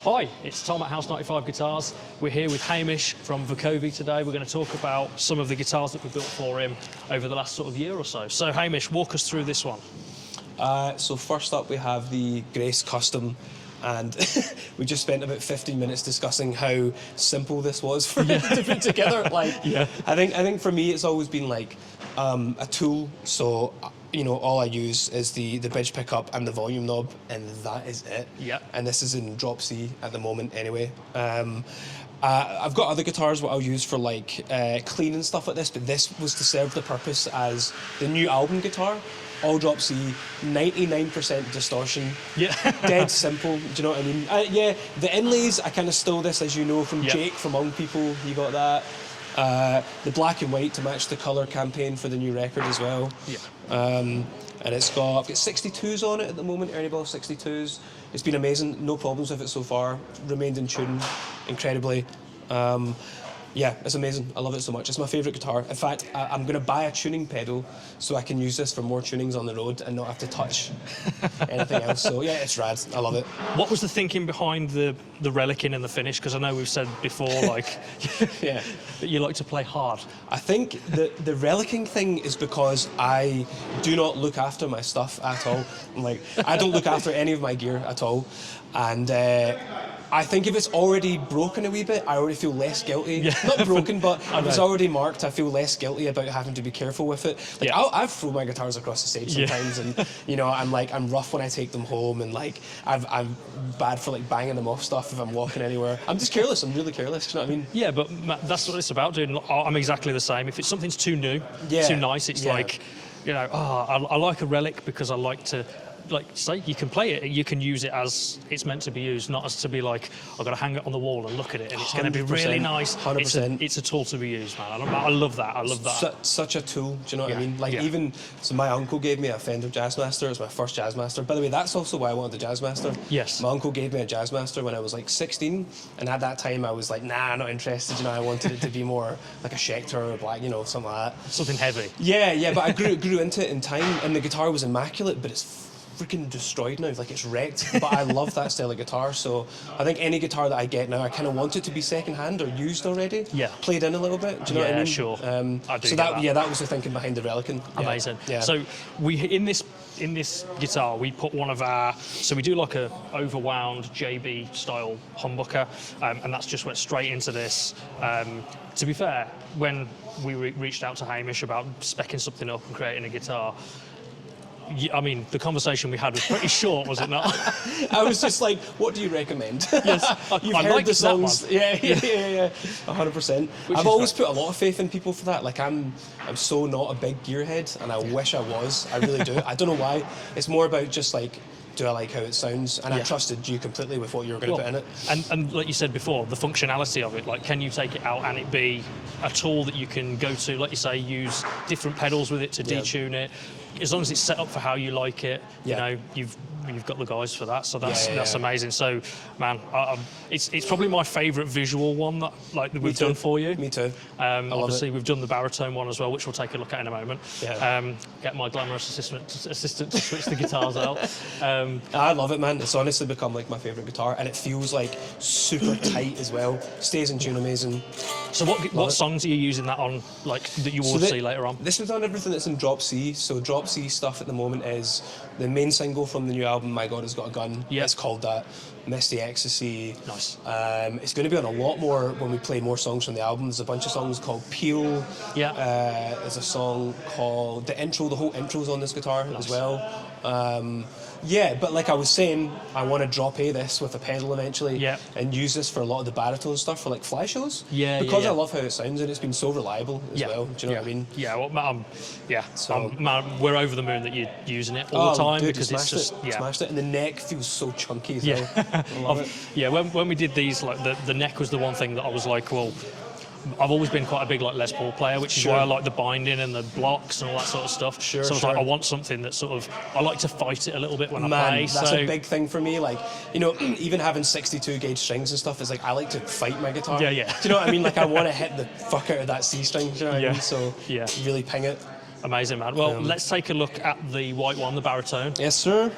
Hi, it's Tom at House 95 Guitars. We're here with Hamish from VUKOVI today. We're going to talk about some of the guitars that we built for him over the last sort of year or so. So Hamish, walk us through this one. So first up we have the Grace Custom, and we just spent about 15 minutes discussing how simple this was for him to put together. I think for me it's always been like a tool. So you know, all I use is the bridge pickup and the volume knob, and that is it. Yeah. And this is in drop C at the moment anyway. I've got other guitars what I'll use for like clean and stuff like this, but this was to serve the purpose as the new album guitar. All drop C, 99% distortion. Yeah. Dead simple, do you know what I mean? Yeah, the inlays, I kind of stole this, as you know, from Jake from Young People. He got that. The black and white to match the colour campaign for the new record as well. Yeah. And I've got 62s on it at the moment, Ernie Ball 62s. It's been amazing, no problems with it so far. Remained in tune incredibly. Yeah, it's amazing. I love it so much. It's my favourite guitar. In fact, I'm going to buy a tuning pedal so I can use this for more tunings on the road and not have to touch anything else. So yeah, it's rad. I love it. What was the thinking behind the relicing and the finish? Because I know we've said before, like, yeah, that you like to play hard. I think the relicing thing is because I do not look after my stuff at all. Like, I don't look after any of my gear at all, and I think if it's already broken a wee bit, I already feel less guilty. Yeah. Not broken, but if it's already marked, I feel less guilty about having to be careful with it. Like, I've thrown my guitars across the stage sometimes, and you know, I'm rough when I take them home, and like I'm bad for like banging them off stuff if I'm walking anywhere. I'm just careless. I'm really careless. Do you know what I mean? Yeah, but that's what it's about, dude. I'm exactly the same. If it's something's too new, too nice, it's like, you know, I like a relic because I like to. Like, say, you can play it, you can use it as it's meant to be used, not as to be like, I've got to hang it on the wall and look at it and it's going to be really nice. 100%. It's a tool to be used, man. I love that. I love that. Such a tool, do you know what I mean? Like, even, so my uncle gave me a Fender Jazzmaster. It was my first Jazzmaster. By the way, that's also why I wanted the Jazzmaster. Yes. My uncle gave me a Jazzmaster when I was like 16, and at that time I was like, nah, not interested, you know, I wanted it to be more like a Schecter or a Black, you know, something like that. Something heavy. Yeah, but I grew into it in time, and the guitar was immaculate, but it's freaking destroyed now, like it's wrecked. But I love that style of guitar, so I think any guitar that I get now, I kind of want it to be second hand or used already. Yeah. Played in a little bit. Do you know what I mean? Sure. I do. So that was the thinking behind the relicing. Amazing. Yeah. So we in this guitar we put one of our, so we do like a overwound JB style humbucker, and that's just went straight into this. To be fair, when we reached out to Hamish about speccing something up and creating a guitar, I mean, the conversation we had was pretty short, was it not? I was just like, what do you recommend? Yes, You've heard like the songs. Yeah, 100%. I've always put a lot of faith in people for that. Like, I'm so not a big gearhead, and I wish I was. I really do. I don't know why. It's more about just like, do I like how it sounds? And I trusted you completely with what you were going to put in it. And like you said before, the functionality of it, like, can you take it out and it be a tool that you can go to, like you say, use different pedals with it to detune it, as long as it's set up for how you like it, you know, you've got the guys for that, so that's amazing. So, man, it's probably my favourite visual one that we've done for you. Me too. Obviously, we've done the baritone one as well, which we'll take a look at in a moment. Yeah. Get my glamorous assistant to switch the guitars out. I love it, man. It's honestly become like my favourite guitar, and it feels like super tight as well. Stays in tune amazing. So what songs are you using that on, like, that you will see later on? This was on everything that's in drop C. So drop C stuff at the moment is the main single from the new album, My God Has Got a Gun. Yeah. It's called that. Misty Ecstasy. Nice. It's going to be on a lot more when we play more songs from the album. There's a bunch of songs called Peel. Yeah. There's a song called the whole intro's on this guitar as well. Yeah, but like I was saying, I want to drop A this with a pedal eventually, and use this for a lot of the baritone stuff for like fly shows. Yeah, because I love how it sounds, and it's been so reliable as well. Do you know what I mean? Yeah, well, we're over the moon that you're using it all the time, because it's just smashed it, and the neck feels so chunky as well. I love it. Yeah, when we did these, like the neck was the one thing that I was like, well, I've always been quite a big like Les Paul player, which is why I like the binding and the blocks and all that sort of stuff. So I was like, I want something that sort of, I like to fight it a little bit when I play. That's a big thing for me. Like, you know, even having 62 gauge strings and stuff is like, I like to fight my guitar. Yeah. Do you know what I mean? Like, I want to hit the fuck out of that C string. Do you know what I mean? So really ping it. Amazing, man. Well, let's take a look at the white one, the baritone. Yes, sir.